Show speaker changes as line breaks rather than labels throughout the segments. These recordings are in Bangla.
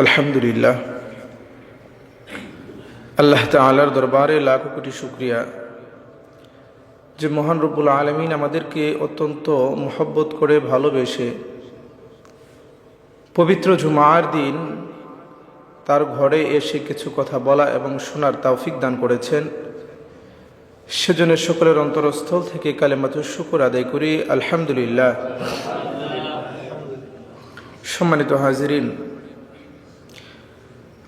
আলহামদুলিল্লাহ, আল্লাহ তাআলার দরবারে লাখো কোটি শুকরিয়া যে মহান রব্বুল আলামিন আমাদেরকে অত্যন্ত মহব্বত করে ভালোবেসে পবিত্র জুমার দিন তার ঘরে এসে কিছু কথা বলা এবং শোনার তৌফিক দান করেছেন। সেজন্য সকলের অন্তরস্থল থেকে কালেমাতুশ শুকর আদায় করি, আলহামদুলিল্লাহ। সম্মানিত হাজিরিন,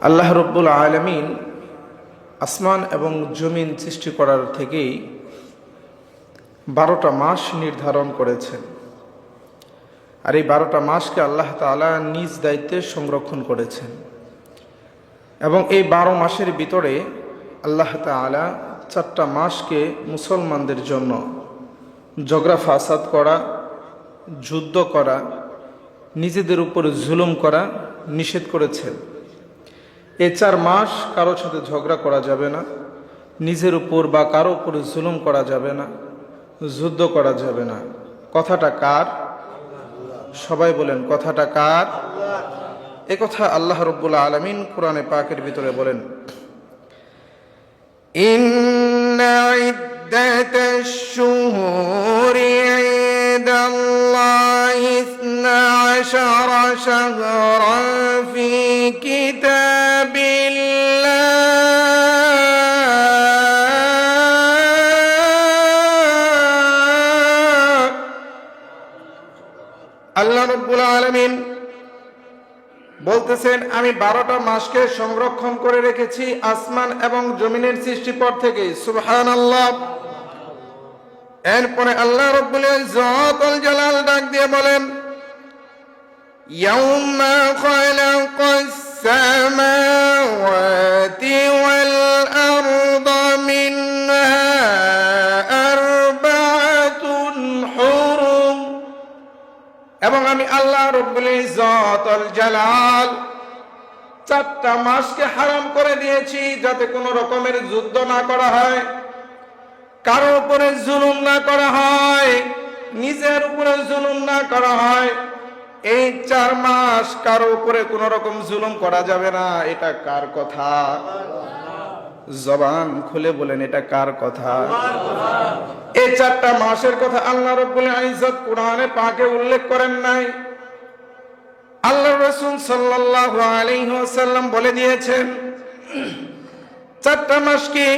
আল্লাহ রব্বুল আলামিন আসমান এবং জমিন সৃষ্টি করার থেকেই 12টা মাস নির্ধারণ করেছেন। আর এই 12টা মাসকে আল্লাহ তাআলা নিজ দায়িত্বে সংরক্ষণ করেছেন এবং এই 12 মাসের ভিতরে আল্লাহ তাআলা 4টা মাসকে মুসলমানদের জন্য ঝগড়া ফাসাদ করা, যুদ্ধ করা, নিজেদের উপর জুলুম করা নিষেধ করেছেন। এই 4 মাস কারো সাথে ঝগড়া করা যাবে না, নিজের উপর বা কারো উপর জুলুম করা যাবে না, যুদ্ধ করা যাবে না। কথাটা কার? সবাই বলেন, কথাটা কার? এ কথা আল্লাহ রব্বুল আলামিন কোরআনে পাকের ভিতরে বলেন, ইন্না ইদ্দাতাশ শুহুরি ইনদাল্লাহি 12 শাহরান ফি কিতাবিল্লাহ আল্লাহ রাব্বুল আলামিন বলতেছেন, আমি 12টা মাসকে সংরক্ষণ করে রেখেছি আসমান এবং জমিনের সৃষ্টির পর থেকে। সুবহানাল্লাহ। এরপরে আল্লাহ রাব্বুল ইজ্জাতুল জালাল ডাক দিয়ে বলেন, ইয়াউমা খালাকাস সামাওয়াতি ওয়াল আরদা মিনহা আরবাআতুন হুরুম। এবং আমি আল্লাহ রব্বুল ইজ্জাতুল জালাল 4টা মাসকে হারাম করে দিয়েছি যাতে কোনো রকমের যুদ্ধ না করা হয়, কারো উপরে জুলুম না করা হয়, নিজের উপরে জুলুম না করা হয়। এই 4 মাস কারো উপরে কোনো রকম জুলুম করা যাবে না। এটা কার কথা? জবান খুলে বলেন, এটা কার কথা? এই 4টা মাসের কথা আল্লাহ রাব্বুল ইজ্জত কোরআনে পাকে উল্লেখ করেন নাই, আল্লাহর রাসূল সাল্লাল্লাহু আলাইহি ওয়াসাল্লাম বলে দিয়েছেন। 4টা মাস কি?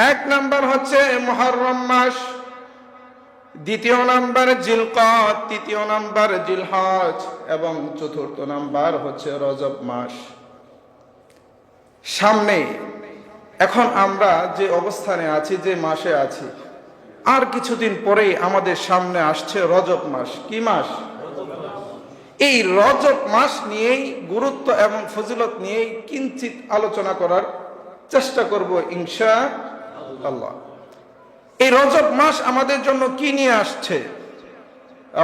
1 নাম্বার হচ্ছে মুহররম মাস, 2য় নাম্বার জিলকদ, 3য় নাম্বার জিলহজ এবং 4র্থ নাম্বার হচ্ছে রজব মাস। সামনে এখন আমরা যে অবস্থানে আছি, যে মাসে আছি, আর কিছুদিন পরেই আমাদের সামনে আসছে রজব মাস। কি মাস? এই রজব মাস নিয়েই গুরুত্ব এবং ফজিলত নিয়েই কিঞ্চিত আলোচনা করার চেষ্টা করব ইনশাআল্লাহ। এই রজব মাস আমাদের জন্য কি নিয়ে আসছে?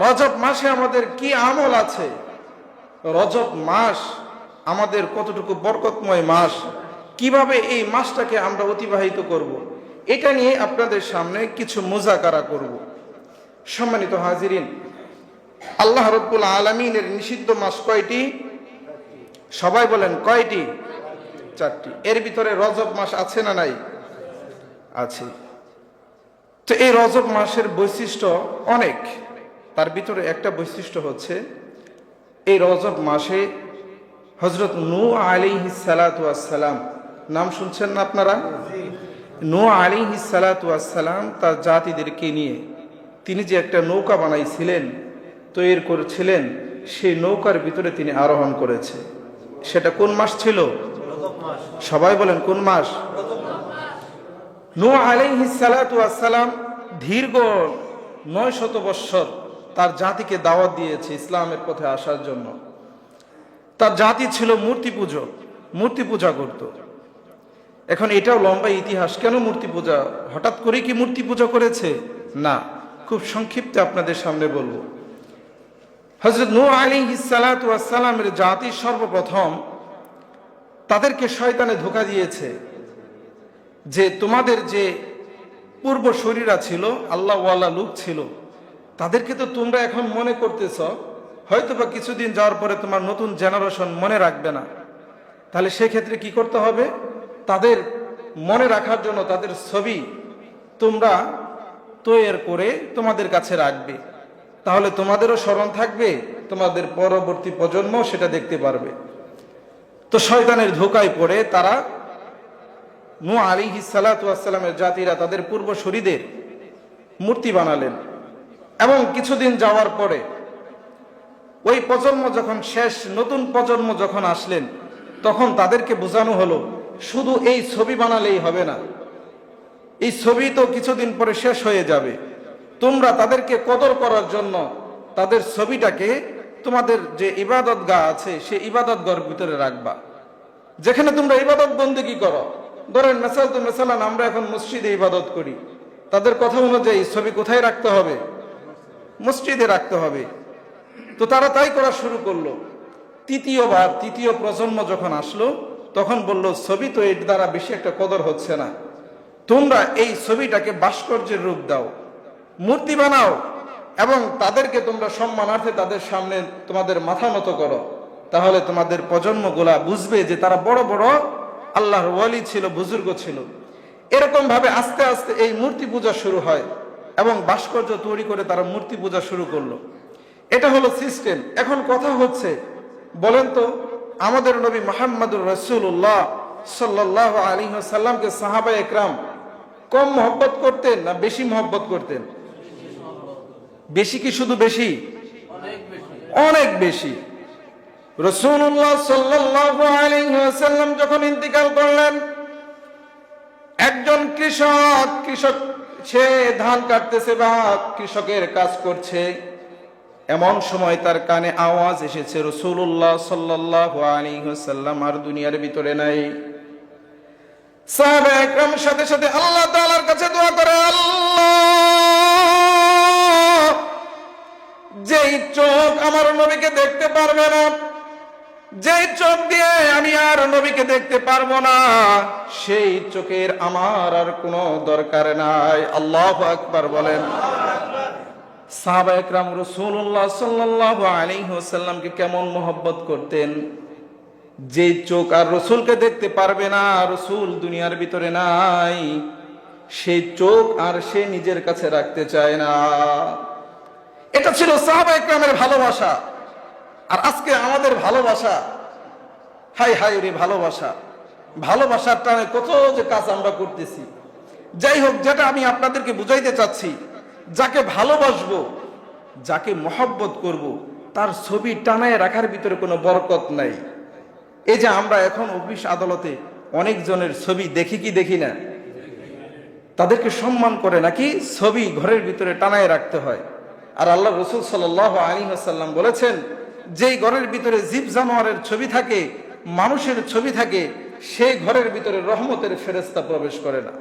রজব মাসে আমাদের কি আমল আছে? রজব মাস আমাদের কতটুকু বরকতময় মাস, কিভাবে এই মাসটাকে আমরা অতিবাহিত করব, এটা নিয়ে আপনাদের সামনে কিছু মুযাকারা করব। সম্মানিত হাজিরিন, আল্লাহ রাব্বুল আলামিনের নিষিদ্ধ মাস কয়টি? সবাই বলেন, কয়টি? 4টি। এর ভিতরে রজব মাস আছে না নাই? আছে। তো এই রজব মাসের বৈশিষ্ট্য অনেক। তার ভিতরে একটা বৈশিষ্ট্য হচ্ছে, এই রজব মাসে হযরত নূহ আলাইহিস সালাতু ওয়াস সালাম, নাম শুনছেন না আপনারা? নূহ আলাইহিস সালাতু ওয়াস সালাম তার জাতিদেরকে নিয়ে তিনি যে একটা নৌকা বানাইছিলেন, তৈরি করেছিলেন, সেই নৌকার ভিতরে তিনি আরোহণ করেছে। সেটা কোন মাস ছিল? সবাই বলেন, কোন মাস? নূহ আলাইহিস সালাতু ওয়াস সালাম দীর্ঘ 900 বৎসর তার জাতিকে দাওয়াত দিয়েছে ইসলামের পথে আসার জন্য। তার জাতি ছিল মূর্তি পূজক, মূর্তি পূজা করত। এখন এটাও লম্বা ইতিহাস। কেন মূর্তি পূজা? হঠাৎ করে কি মূর্তি পূজা করেছে? না, খুব সংক্ষিপ্তে আপনাদের সামনে বলবো। হযরত নূহ আলাইহিস সালাতু ওয়াস সালামের জাতি সর্বপ্রথম তাদেরকে শয়তানে ধোঁকা দিয়েছে যে তোমাদের যে পূর্বসূরীরা ছিল, আল্লাহওয়ালা লোক ছিল, তাদেরকে তো তোমরা এখন মনে করতেছ হয়তোবা কিছুদিন যাওয়ার পরে তোমার নতুন জেনারেশন মনে রাখবে না। তাহলে সেক্ষেত্রে কি করতে হবে? তাদের মনে রাখার জন্য তাদের ছবি তোমরা তৈরি করে তোমাদের কাছে রাখবে। তাহলে তোমাদেরও স্মরণ থাকবে, তোমাদের পরবর্তী প্রজন্ম সেটা দেখতে পারবে। তো শয়তানের ধোঁকায় পড়ে তারা নূহ আলাইহিস সালাতু ওয়াস সালামের জাতিরা তাদের পূর্বসূরীদের মূর্তি বানালেন। এবং কিছুদিন যাওয়ার পরে ওই প্রজন্ম যখন শেষ, নতুন প্রজন্ম যখন আসলেন, তখন তাদেরকে বোঝানো হলো শুধু এই ছবি বানালেই হবে না, এই ছবি তো কিছুদিন পরে শেষ হয়ে যাবে। তোমরা তাদেরকে কদর করার জন্য তাদের ছবিটাকে তোমাদের যে ইবাদত গাহ আছে সেই ইবাদত গাহর ভিতরে রাখবা, যেখানে তোমরা ইবাদত বন্দেগী করো। ধরেন মেসালান আমরা এখন মসজিদে ইবাদত করি, তাদের কথা অনুযায়ী ছবি কোথায় রাখতে হবে? মসজিদে রাখতে হবে। তো তারা তাই করা শুরু করলো। তৃতীয় প্রজন্ম যখন আসলো, তখন বলল ছবি তো এর দ্বারা বেশি একটা কদর হচ্ছে না, তোমরা এই ছবিটাকে ভাস্কর্যের রূপ দাও, মূর্তি বানাও, এবং তাদেরকে তোমরা সম্মানার্থে তাদের সামনে তোমাদের মাথা নত করো। তাহলে তোমাদের প্রজন্মগুলা বুঝবে যে তারা বড় বড় আল্লাহর ওয়ালি ছিল, বুজুর্গ ছিল। এরকম ভাবে আস্তে আস্তে এই মূর্তি পূজা শুরু হয় এবং ভাস্কর্য তৈরি করে তারা মূর্তি পূজা শুরু করলো। এটা হলো সিস্টেম। এখন কথা হচ্ছে, বলেন তো, আমাদের নবী মুহাম্মদুর রাসূলুল্লাহ সাল্লাল্লাহু আলাইহি ওয়াসাল্লামকে সাহাবায়ে একরাম কম মহব্বত করতেন না বেশি মহব্বত করতেন? বেশি কি শুধু বেশি? অনেক বেশি। রাসূলুল্লাহ সাল্লাল্লাহু আলাইহি ওয়াসাল্লাম যখন ইন্তিকাল করলেন, একজন কৃষক সে ধান কাটতেছে বা কৃষকের কাজ করছে, এমন সময় তার কানে আওয়াজ এসেছে রাসূলুল্লাহ সাল্লাল্লাহু আলাইহি ওয়াসাল্লাম আর দুনিয়ার ভিতরে নাই। সাহাবায়ে একরাম সাথে সাথে আল্লাহ তাআলার কাছে দোয়া করে, আল্লাহ, যেই চোখ আমার নবীকে দেখতে পারবে না, যেই চোখ দিয়ে আমি আর নবীকে দেখতে পারবো না, সেই চোখের আমার আর কোনো দরকার নাই। আল্লাহু আকবার বলেন। সাহাবায়ে একরাম রাসূলুল্লাহ সাল্লাল্লাহু আলাইহি ওয়াসাল্লামকে কেমন মহব্বত করতেন, যে চোখ আর রসুলকে দেখতে পারবে না, রসুল দুনিয়ার ভিতরে নাই, সেই চোখ আর সে নিজের কাছে রাখতে চায় না। এটা ছিল সাহাবায়ে একরামের ভালোবাসা। আর আজকে আমাদের ভালোবাসা, হাই হাই রে ভালোবাসা, ভালোবাসার টানে কত যে কাজ আমরা করতেছি। যাই হোক, যেটা আমি আপনাদেরকে বুঝাইতে চাচ্ছি, যাকে ভালোবাসবো, যাকে মহব্বত করব, তার ছবি টানায় রাখার ভিতরে কোনো বরকত নাই। এই যে আমরা এখন অফিস আদালতে অনেক জনের ছবি দেখি কি দেখি না, তাদেরকে সম্মান করে নাকি ছবি ঘরের ভিতরে টানায় রাখতে হয়। আর আল্লাহ রাসূল সাল্লাল্লাহু আলাইহি ওয়াসাল্লাম বলেছেন, যেই ঘরের ভিতরে জীব জানোয়ারের ছবি থাকে, মানুষের ছবি থাকে, সেই ঘরের ভিতরে রহমতের ফেরেশতা প্রবেশ করে না।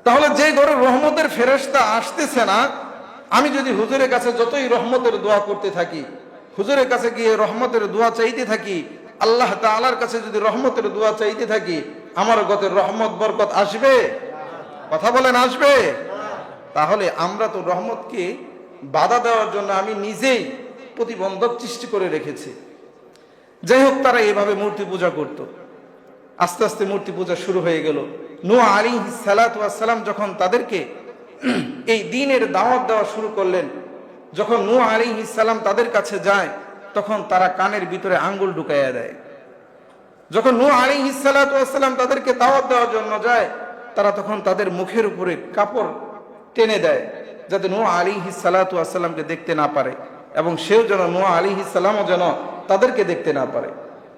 তাহলে যে ঘরে রহমতের ফেরেশতা আসতেছে না, আমি যদি হুজুরের কাছে যতই রহমতের দোয়া করতে থাকি, হুজুরের কাছে গিয়ে রহমতের দোয়া চাইতে থাকি, আল্লাহ তাআলার কাছে যদি রহমতের দোয়া চাইতে থাকি, আমার গতের রহমত বরকত আসবে? কথা বলেন, আসবে? তাহলে আমরা তো রহমতকে বাধা দেওয়ার জন্য আমি নিজেই প্রতিবন্ধক সৃষ্টি করে রেখেছি। যাই হোক, তারা এভাবে মূর্তি পূজা করত। আস্তে আস্তে মূর্তি পূজা শুরু হয়ে গেল। নূহ আলাইহিস সালাতু ওয়াস সালাম যখন তাদেরকে এই দ্বীনের দাওয়াত দেওয়া শুরু করলেন, যখন নূহ আলাইহিস সালাম তাদের কাছে যায়, তখন তারা কানের ভিতরে আঙ্গুল ঢুকাইয়া দেয়। যখন নূহ আলাইহিস সালাতু ওয়াস সালাম তাদেরকে দাওয়াত দেওয়ার জন্য যায়, তারা তখন তাদের মুখের উপরে কাপড় টেনে দেয়, যাতে নূহ আলাইহিস সালাতু ওয়াস সালামকে দেখতে না পারে, এবং সেও যেন, নূহ আলাইহিস সালামও যেন তাদেরকে দেখতে না পারে।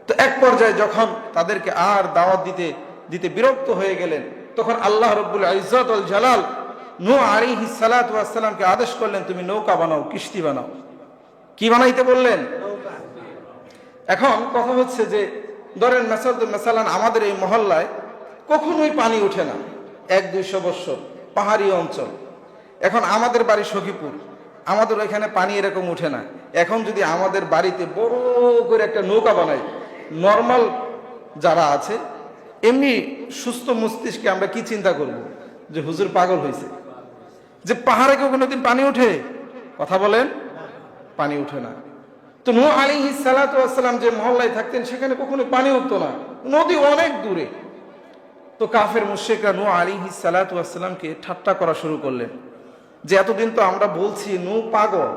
তো এক পর্যায়ে যখন তাদেরকে আর দাওয়াত দিতে দিতে বিরক্ত হয়ে গেলেন, তখন আল্লাহ রব্বুল ইজ্জত ওয়াল জালাল নূহ আলাইহিস সালাতু ওয়াস সালামকে আদেশ করলেন, তুমি নৌকা বানাও, কিস্তি বানাও। কি বানাইতে বললেন? এখন কথা হচ্ছে যে, ধরেন মেসালান আমাদের এই মহল্লায় কখনোই পানি ওঠে না, 100-200 বছর, পাহাড়ি অঞ্চল। এখন আমাদের বাড়ি সখীপুর, আমাদের ওইখানে পানি এরকম উঠে না। এখন যদি আমাদের বাড়িতে বড় করে একটা নৌকা বানাই, নর্মাল যারা আছে, এমনি সুস্থ মস্তিষ্কে আমরা কি চিন্তা করব, যে হুজুর পাগল হয়েছে, যে পাহাড়ে কেউ কোনোদিন পানি ওঠে? কথা বলেন। পানি উঠে না। তো নূহ আলাইহিস সালাতু ওয়াস সালাম যে মহল্লায় থাকতেন সেখানে কখনো পানি উঠতো না, নদী অনেক দূরে। তো কাফের মুশরিকরা নূহ আলাইহিস সালাতু ওয়াস সালামকে ঠাট্টা করা শুরু করলেন যে এতদিন তো আমরা বলছি নূহ পাগল,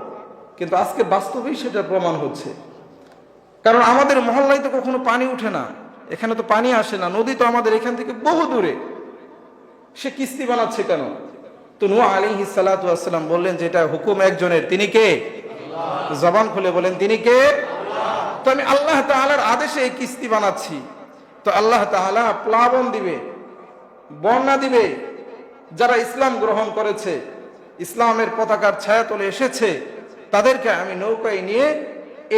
কিন্তু আজকে বাস্তবেই সেটা প্রমাণ হচ্ছে। কারণ আমাদের মহল্লায় তো কখনো পানি উঠে না, এখানে তো পানি আসে না, নদী তো আমাদের এখান থেকে বহু দূরে, সে কিস্তি বানাচ্ছে কেন? তো নূহ আলাইহিস সালাতু ওয়াস সালাম বললেন যে এটা হুকুম একজনের, তিনি কে? জবান খুলে বলেন তিনি কে? তো আমি আল্লাহ তাআলার আদেশে এই কিস্তি বানাচ্ছি। তো আল্লাহ তাআলা প্লাবন দিবে, বন্যা দিবে। যারা ইসলাম গ্রহণ করেছে, ইসলামের পতাকার ছায়াতলে এসেছে, তাদেরকে আমি নৌকায় নিয়ে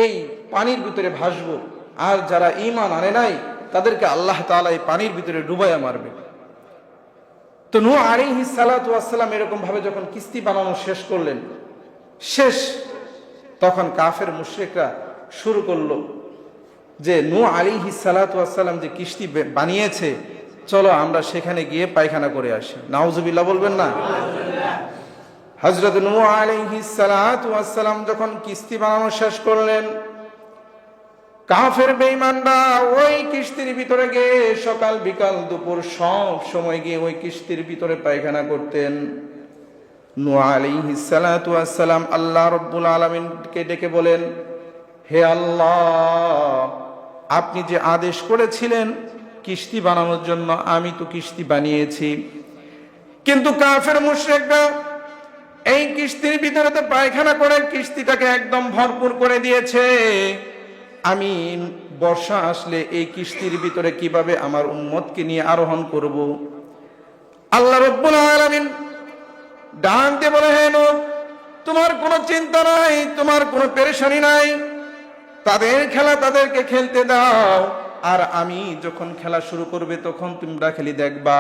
এই পানির ভিতরে ভাসবো। আর যারা ঈমান আনে নাই তাদেরকে আল্লাহ তাআলা এই পানির ভিতরে ডুবাইয়া মারবে। তো নূহ আলাইহিস সালাতু ওয়াস সালাম এরকম ভাবে যখন কিস্তি বানানো শেষ করলেন, তখন কাফের মুশরিকরা শুরু করলো যে নূহ আলাইহিস সালাতু ওয়াস সালাম যে কিস্তি বানিয়েছে, চলো আমরা সেখানে গিয়ে পায়খানা করে আসি। নাউজুবিল্লাহ বলবেন না? হযরত নূহ আলাইহিস সালাতু ওয়াস সালাম যখন কিস্তি বানানো শেষ করলেন, কাফের বেঈমানরা ওই কিস্তির ভিতরে গিয়ে সকাল বিকাল দুপুর সব সময় গিয়ে ওই কিস্তির ভিতরে পায়খানা করতেন। নূহ আলাইহিস সালাতু ওয়াস সালাম আল্লাহ রাব্বুল আলামিনকে ডেকে বলেন, হে আল্লাহ, আপনি যে আদেশ করেছিলেন কিস্তি বানানোর জন্য, আমি তো কিস্তি বানিয়েছি, কিন্তু কাফের মুশরিকরা এই কিস্তির ভিতরে তো পায়খানা করে কিস্তিটাকে একদম ভরপুর করে দিয়েছে। আমি বর্ষা আসলে এই কিস্তির ভিতরে কিভাবে আমার উম্মতকে নিয়ে আরোহণ করব? আল্লাহ রাব্বুল আলামিন ডাক দিয়ে বলে, হে নূহ, তোমার কোনো চিন্তা নাই, তোমার কোনো পেরেশানি নাই, তাদের খেলা তাদেরকে খেলতে দাও, আর আমি যখন খেলা শুরু করবে তখন তোমরা খালি দেখবা,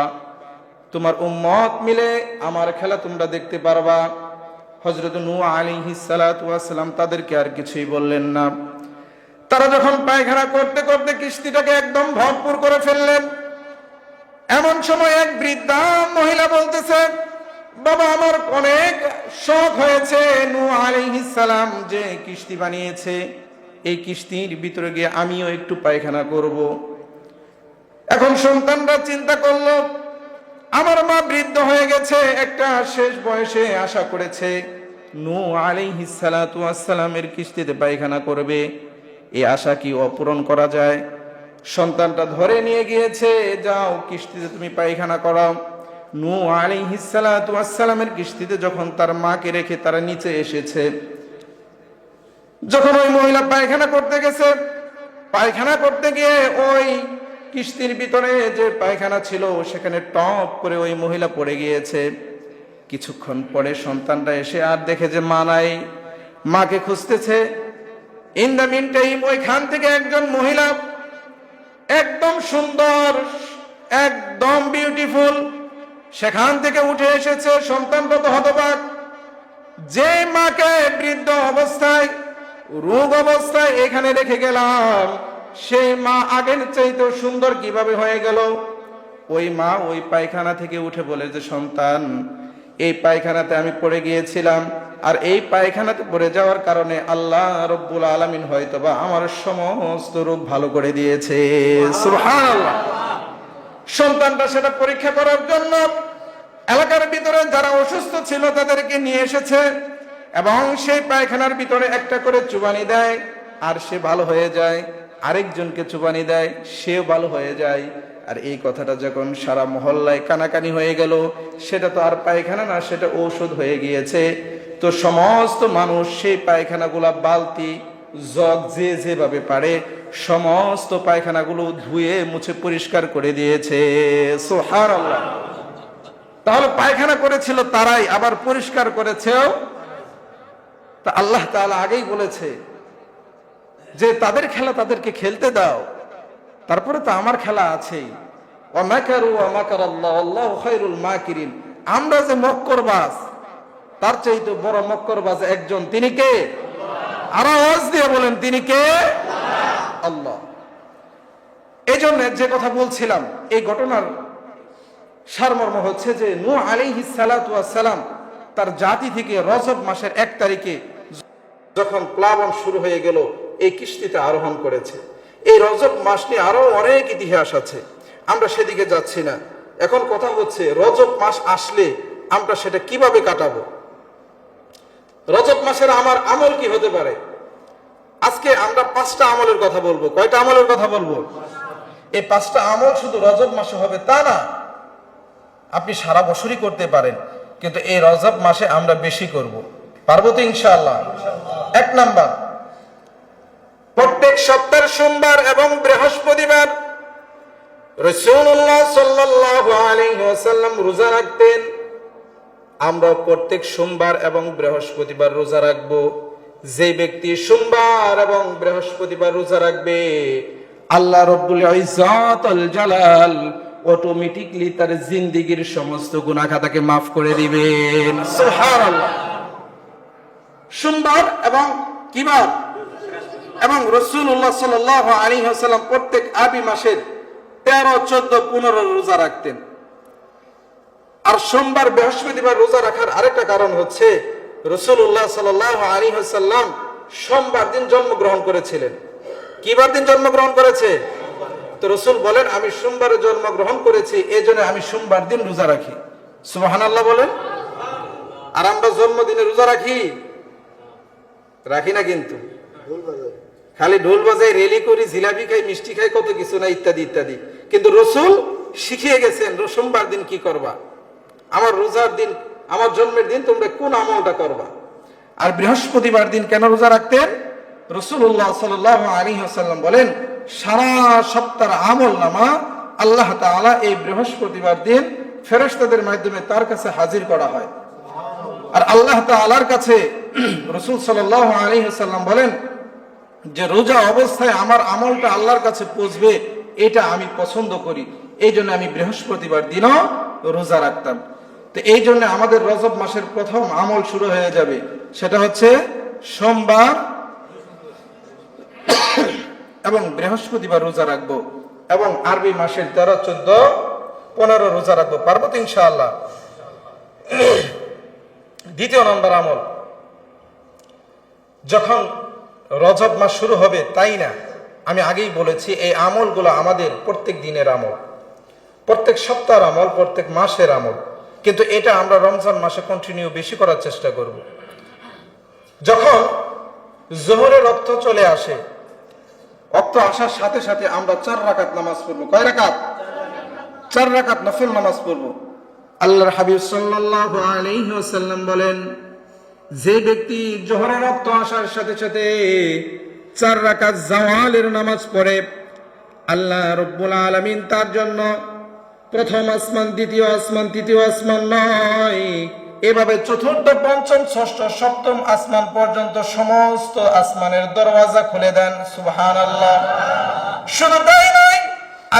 তোমার উম্মত মিলে আমার খেলা তোমরা দেখতে পারবা। হযরত নূহ আলাইহিস সালাতু ওয়াস সালাম তাদেরকে আর কিছুই বললেন না। তারা যখন পায়খানা করতে করতে কিস্তিটাকে একদম ভরপুর করে ফেললেন, এমন সময় এক বৃদ্ধা মহিলা বলতেছে, বাবা, আমার অনেক শখ হয়েছে নূহ আলাইহিস সালাম যে কিস্তি বানিয়েছে, এই কিস্তির ভিতরে গিয়ে আমিও একটু পায়খানা করব। এখন সন্তানরা চিন্তা করলো, আমার মা বৃদ্ধ হয়ে গেছে, একটা শেষ বয়সে আশা করেছে নূহ আলাইহিস সালাতু ওয়াস সালামের কিস্তিতে পায়খানা করবে, এই আশা কি অপূরণ করা যায়? সন্তানটা ধরে নিয়ে গিয়েছে, যাও কিস্তিতে তুমি পায়খানা করাও। নূহ আলাইহিস সালাতু ওয়াস সালামের কিস্তিতে যখন তার মাকে রেখে তারা নিচে এসেছে, যখন ওই মহিলা পায়খানা করতে গেছে, পায়খানা করতে গিয়ে ওই কিস্তির ভিতরে যে পায়খানা ছিল সেখানে টপ করে ওই মহিলা পড়ে গিয়েছে। কিছুক্ষণ পরে সন্তানরা এসে আর দেখে যে মা নাই, মাকে খুঁজতেছে। ইন দ্য মিন টাইম ওইখান থেকে একজন মহিলা, একদম সুন্দর, একদম বিউটিফুল, সেখান থেকে উঠে এসেছে। সন্তানরা তো হতবাক, যে মাকে বৃদ্ধ অবস্থায়, রোগ অবস্থায় এখানে রেখে গেলাম, সেই মা আগের চাইতে সুন্দর কিভাবে হয়ে গেল? ওই মা ওই পায়খানা থেকে উঠে বলে যে, সন্তান, এই পায়খানাতে আমি পড়ে গিয়েছিলাম, আর এই পায়খানাতে পড়ে যাওয়ার কারণে আল্লাহ রাব্বুল আলামিন হয়তোবা আমার সমস্ত রোগ ভালো করে দিয়েছে। সুবহানাল্লাহ। সন্তানটা সেটা পরীক্ষা করার জন্য এলাকার ভিতরে যারা অসুস্থ ছিল তাদেরকে নিয়ে এসেছে, এবং সেই পায়খানার ভিতরে একটা করে চুবানি দেয়, আর সে ভালো হয়ে যায়। আরেকজনকে চুবানি দেয়, সেও ভালো হয়ে যায়। আর এই কথাটা যখন সারা মহল্লায় কানাকানি হয়ে গেল, সেটা তো আর পায়খানা না, সেটা ঔষধ হয়ে গিয়েছে। তো সমস্ত মানুষ সেই পায়খানাগুলা বালতি, জগ, যে যেভাবে পারে সমস্ত পায়খানাগুলো ধুয়ে মুছে পরিষ্কার করে দিয়েছে। সুবহানাল্লাহ। তাহলে পায়খানা করেছিল তারাই, আবার পরিষ্কার করেছেও। তা আল্লাহ তাআলা আগেই বলেছে যে তাদের খেলা তাদেরকে খেলতে দাও, তারপরে তো আমার খেলা আছেই। ওয়া মাকারু ওয়া মাকারাল্লাহু আল্লাহু খায়রুল মাকিরিন। আমরা যে মক্করবাজ, তার চাইতে বড় মক্করবাজ একজন, তিনি কে? আর আওয়াজ দিয়ে বলেন, তিনি কে? আল্লাহ। এই জন্য যে কথা বলছিলাম, এই ঘটনার সারমর্ম হচ্ছে যে নূহ আলাইহিস সালাতু ওয়াস সালাম তার জাতি থেকে রজব মাসের 1 তারিখে যখন প্লাবন শুরু হয়ে গেল এই কিস্তিতে আরোহণ করেছে। এই রজব মাস নিয়ে আরো অনেক ইতিহাস আছে, আমরা সেদিকে যাচ্ছি না। এখন কথা হচ্ছে রজব মাস আসলে আমরা সেটা কিভাবে কাটাবো, রজব মাসের আমার আমল কি হতে পারে। আজকে আমরা 5টা আমলের কথা বলবো। কয়টা আমলের কথা বলবো? এই 5টা আমল শুধু রজব মাসে হবে তা না, আপনি সারা বছরই করতে পারেন, কিন্তু এই রজব মাসে আমরা বেশি করব। পারবো তো ইনশাআল্লাহ? 1 নাম্বার, প্রত্যেক সপ্তাহের সোমবার এবং বৃহস্পতিবার রাসূলুল্লাহ সাল্লাল্লাহু আলাইহি ওয়াসাল্লাম রোজা রাখতেন। আমরা প্রত্যেক সোমবার এবং বৃহস্পতিবার রোজা রাখবো। যে ব্যক্তি সোমবার এবং বৃহস্পতিবার রোজা রাখবে, আল্লাহ রব্বুল ইজ্জাতুল জালাল অটোমেটিকলি তার জিন্দেগীর সমস্ত গুনাহ খাতাকে মাফ করে দিবেন। সুবহানাল্লাহ। সোমবার এবং কি বার? এবং রাসূলুল্লাহ সাল্লাল্লাহু আলাইহি ওয়াসাল্লাম প্রত্যেক আরবি মাসের 13, 14, 15 রোজা রাখতেন। আর সোমবার বৃহস্পতিবার রোজা রাখার আরেকটা কারণ হচ্ছে রাসূলুল্লাহ সাল্লাল্লাহু আলাইহি ওয়াসাল্লাম সোমবার দিন জন্মগ্রহণ করেছিলেন। কিবার দিন জন্মগ্রহণ করেছে? তো রাসূল বলেন আমি সোমবারে জন্মগ্রহণ করেছি, এজন্য আমি সোমবার দিন রোজা রাখি। সুবহানাল্লাহ বলেন। আর আমরা জন্মদিনে রোজা রাখি না, কিন্তু খালি ঢোল বাজাই, রেলি করি, জিলাপি খাই, মিষ্টি খাই, কত কিছু না, ইত্যাদি ইত্যাদি। কিন্তু রাসূল শিখিয়ে গেছেন সোমবার দিন কি করবা, আমার রোজার দিন, আমার জন্মের দিন তোমরা কোন আমলটা করবা। আর বৃহস্পতিবার দিন কেন রোজা রাখতেন? রাসূলুল্লাহ সাল্লাল্লাহু আলাইহি ওয়াসাল্লাম বলেন সারা সপ্তাহের আমল নামা আল্লাহ তাআলা এই বৃহস্পতিবার দিন ফেরেশতাদের মাধ্যমে তার কাছে হাজির করা হয়। আর আল্লাহ তাআলার কাছে রাসূল সাল্লাল্লাহু আলাইহি ওয়াসাল্লাম বলেন যে রোজা অবস্থায় আমার আমলটা আল্লাহর কাছে পৌঁছবে, এটা আমি পছন্দ করি, এই জন্য আমি বৃহস্পতিবার দিনও রোজা রাখতাম। তো এই জন্য আমাদের রজব মাসের প্রথম আমল শুরু হয়ে যাবে, সেটা হচ্ছে সোমবার এবং বৃহস্পতিবার রোজা রাখবো, এবং আরবি মাসের 13, 14, 15 রোজা রাখবো। পারবো তো ইনশাআল্লাহ? 2 নম্বর আমল, যখন রজব মাস শুরু হবে, তাই না, আমি আগেই বলেছি এই আমলগুলো আমাদের প্রত্যেক দিনের আমল, প্রত্যেক সপ্তাহের আমল, প্রত্যেক মাসের আমল, কিন্তু এটা আমরা রমজান মাসে কন্টিনিউ বেশি করার চেষ্টা করব। যখন জোহরের ওয়াক্ত চলে আসে, ওয়াক্ত আসার সাথে সাথে আমরা 4 রাকাত নামাজ পড়বো। কয় রাকাত? 4 রাকাত নফল নামাজ পড়বো। আল্লাহর হাবিব সাল্লাল্লাহু আলাইহি ওয়াসাল্লাম বলেন যে ব্যক্তি জোহরের ওয়াক্ত আসার সাথে সাথে 4 রাকাত জাওয়ালের নামাজ পড়ে, আল্লাহ রাব্বুল আলামিন তার জন্য প্রথম আসমান, দ্বিতীয় আসমান, তৃতীয় আসমান নয়, এভাবে চতুর্থ, পঞ্চম, ষষ্ঠ, সপ্তম আসমান পর্যন্ত সমস্ত আসমানের দরওয়াজা খুলে দেন। সুবহানাল্লাহ। শুধু তাই নয়,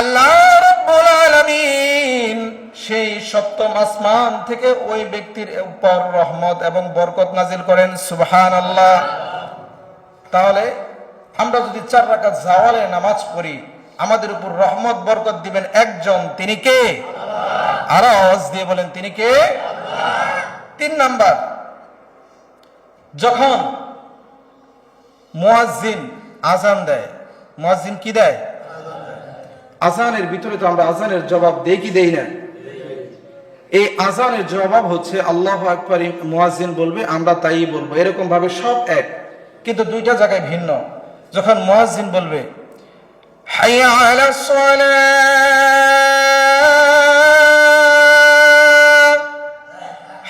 আল্লাহ রাব্বুল আলামিন সেই সপ্তম আসমান থেকে ওই ব্যক্তির উপর রহমত এবং বরকত নাজিল করেন। সুবহানাল্লাহ। তাহলে আমরা যদি 4 রাকাত জাওয়ালের নামাজ পড়ি, আমাদের উপর রহমত বরকত দিবেন একজন, তিনি কে? আর আওয়াজ দিয়ে বলেন তিনি কে? 3 নাম্বার, যখন মুয়াজ্জিন আযান দেয়, মুয়াজ্জিন কি দেয়? আযানের ভিতরে তো আমরা আযানের জবাব দেই কি দেই না? এই আযানের জবাব হচ্ছে আল্লাহু আকবার, মুয়াজ্জিন বলবে, আমরা তাই বলবো, এরকম ভাবে সব এক, কিন্তু 2টা জায়গায় ভিন্ন। যখন মুয়াজ্জিন বলবে হাইয়া আলাস সালাহ,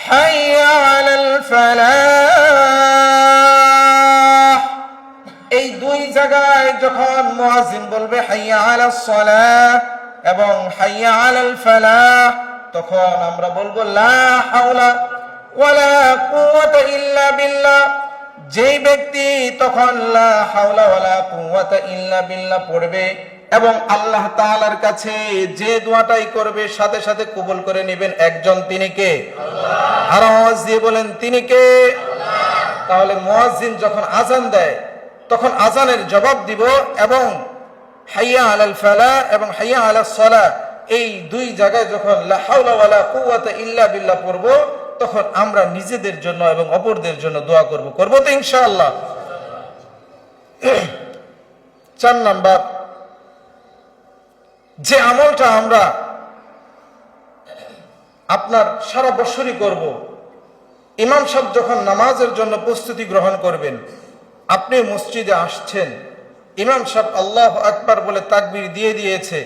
হাইয়া আলাল ফালাহ, এই 2 জায়গায় যখন মুয়াজ্জিন বলবে হাইয়া আলাস সালাহ এবং হাইয়া আলাল ফালাহ, তখন আমরা বলবো লা হাওলা ওয়ালা কুওয়াতা ইল্লা বিল্লাহ। যেই ব্যক্তি তখন লা হাওলা ওয়ালা কুওয়াতা ইল্লা বিল্লাহ পড়বে এবং আল্লাহ তাআলার কাছে যে দোয়াটাই করবে সাথে সাথে কবুল করে নেবেন একজন, তিনি কে? আল্লাহ। আর আওয়াজ দিয়ে বলেন তিনি কে? আল্লাহ। তাহলে মুয়াজ্জিন যখন আযান দেয় তখন আযানের জবাব দিব এবং হাইয়া আলাল ফালাহ এবং হাইয়া আলাস সালাহ, এই 2 জায়গায় যখন লা হাওলা ওয়ালা কুওয়াতা ইল্লা বিল্লাহ পড়ব, তখন আমরা নিজেদের জন্য এবং অপরদের জন্য দোয়া করব। করব তো ইনশাআল্লাহ? 4 নাম্বার, যে আমলটা আমরা আপনার সারা বছরই করব, ইমাম সাহেব যখন নামাজের জন্য প্রস্তুতি গ্রহণ করবেন, আপনি মসজিদে আসছেন, ইমাম সাহেব আল্লাহু আকবার বলে তাকবীর দিয়ে দিয়েছে,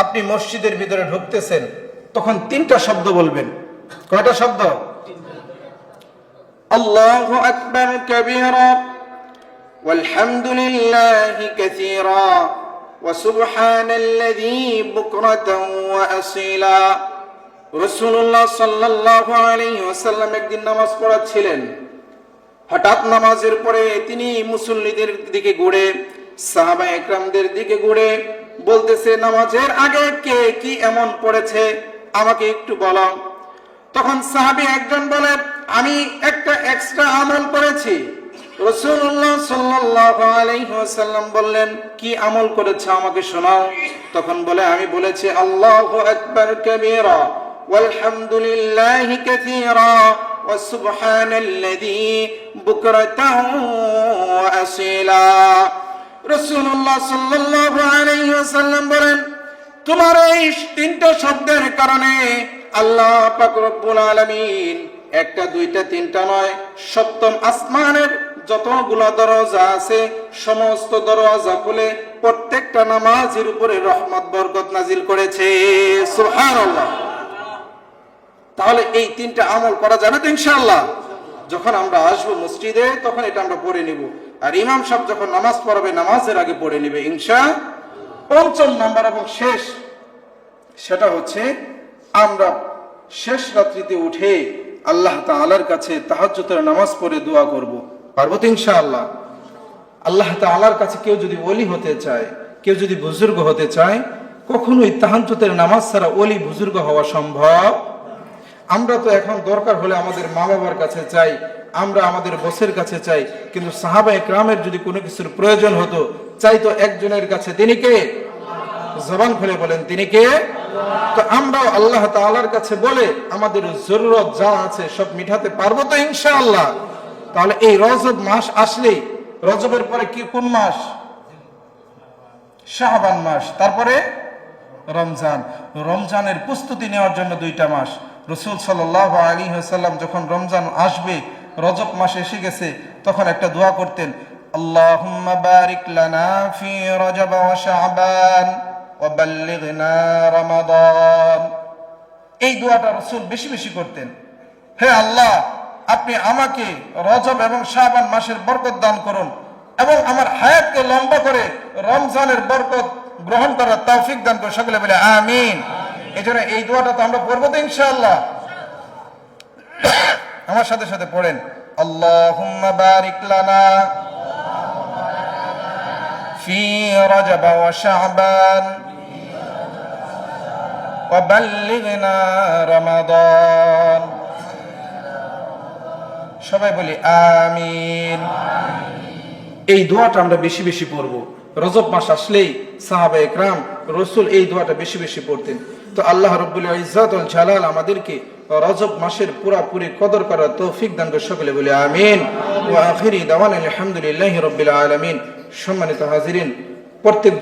আপনি মসজিদের ভিতরে ঢুকতেছেন, তখন 3টা শব্দ বলবেন। কয়টা শব্দ? আল্লাহু আকবার কাবীরা ওয়ালহামদুলিল্লাহি কাসীরা ওয়া সুবহানাল্লাযী বুকরাতান ওয়া আসীলা। রাসূলুল্লাহ সাল্লাল্লাহু আলাইহি ওয়াসাল্লাম একদিন নামাজ পড়াচ্ছিলেন। হঠাৎ নামাজের পরে তিনি মুসল্লিদের দিকে ঘুরে, সাহাবায়ে একরামদের দিকে ঘুরে বলতেছে, নামাজের আগে কে কি এমন পড়েছে আমাকে একটু বলো। তখন সাহাবী একজন বলে, আমি একটা এক্সট্রা আমল করেছি। রাসূলুল্লাহ সাল্লাল্লাহু আলাইহি ওয়াসাল্লাম বললেন, কি আমল করেছে আমাকে শোনাও। তখন বলে, আমি বলেছি আল্লাহু আকবার কাবীরা ওয়ালহামদুলিল্লাহি কাসীরা ওয়া সুবহানাল্লাযী বুকরাতান ওয়া আসীলা। রাসূলুল্লাহ সাল্লাল্লাহু আলাইহি ওয়াসাল্লাম বলেন, তোমার এই 3টা শব্দের কারণে আল্লাহ পাক রব্বুল আলামিন 1টা 2টা 3টা নয়, 7ম আসমানের যতগুলো দরজা আছে সমস্ত দরজা খুলে প্রত্যেকটা নামাজের উপরে রহমত বরকত নাজিল করেছে। সুবহানাল্লাহ। তাহলে এই 3টা আমল করা যাবে তো ইনশাআল্লাহ? যখন আমরা আসবো মসজিদে তখন এটা আমরা পড়ে নিব, আর ইমাম সাহেব যখন নামাজ পড়াবে নামাজের আগে পড়ে নিবে ইনশাআল্লাহ। 5ম নাম্বার এবং শেষ, সেটা হচ্ছে আমরা শেষ রাত্রিতে উঠে আল্লাহ তাআলার কাছে তাহাজ্জুদের নামাজ পড়ে দোয়া করব। পারবো তো ইনশাআল্লাহ? আল্লাহ তাআলার কাছে কেউ যদি ওলি হতে চায়, কেউ যদি বুজুর্গ হতে চায়, কখনোই তাহাজ্জুদের নামাজ ছাড়া ওলি বুজুর্গ হওয়া সম্ভব। আমরা তো এখন দরকার হলে আমাদের মা বাবার কাছে চাই, আমরা আমাদের বসের কাছে চাই, কিন্তু সাহাবায়ে কেরামের যদি কোনো কিছুর প্রয়োজন হতো, চাইতো একজনের কাছে, তিনি কে? জবান খুলে বলেন, তিনি কে? তো আমরাও আল্লাহ তাআলার কাছে বলে আমাদের জরুরত যা আছে সব মিটাতে পারবো তো ইনশাআল্লাহ? তাহলে এই রজব মাস আসলেই, রজবের পরে কি কোন মাস? শাবান মাস, তারপরে রমজান। রমজানের প্রস্তুতি নেওয়ার জন্য 2টা মাস। রাসূল সাল্লাল্লাহু আলাইহি ওয়াসাল্লাম যখন রমজান আসবে, রজব মাস এসে গেছে, তখন একটা দোয়া করতেন, আল্লাহুম্মা বারিক লানা ফি রজব ওয়া শাবান ওয়া বাল্লিগনা রমাদান। এই দোয়াটা রাসূল বেশি বেশি করতেন। হে আল্লাহ, আপনি আমাকে রজব এবং শাবান মাসের বরকত দান করুন এবং আমার হায়াতকে লম্বা করে রমজানের বরকত গ্রহণ করার তৌফিক দান করুন। সকলে বলে আমিন। এজন্য এই দোয়াটা তো আমরা পড়বো তো ইনশাআল্লাহ? আমার সাথে সাথে পড়েন, আল্লাহুম্মা বারিক লানা ফি রজব ওয়া শাবান ওয়া বাল্লিগনা রমাদান। সবাই বলি আমিন। এই দোয়াটা আমরা বেশি বেশি পড়বো। রজব মাস আসলেই সাহাবায়ে কেরাম, রাসূল এই দোয়াটা বেশি বেশি পড়তেন। তো আল্লাহ রাব্বুল ইজ্জত ওয়াল জালাল আমাদেরকে রজব মাসের পুরোপুরি কদর করার তৌফিক দান করে। সকলে বলি আমিন। ওয়া আখিরি দাওয়ানা আলহামদুলিল্লাহি রাব্বিল আলামিন। সম্মানিত হাজিরিন, প্রত্যেক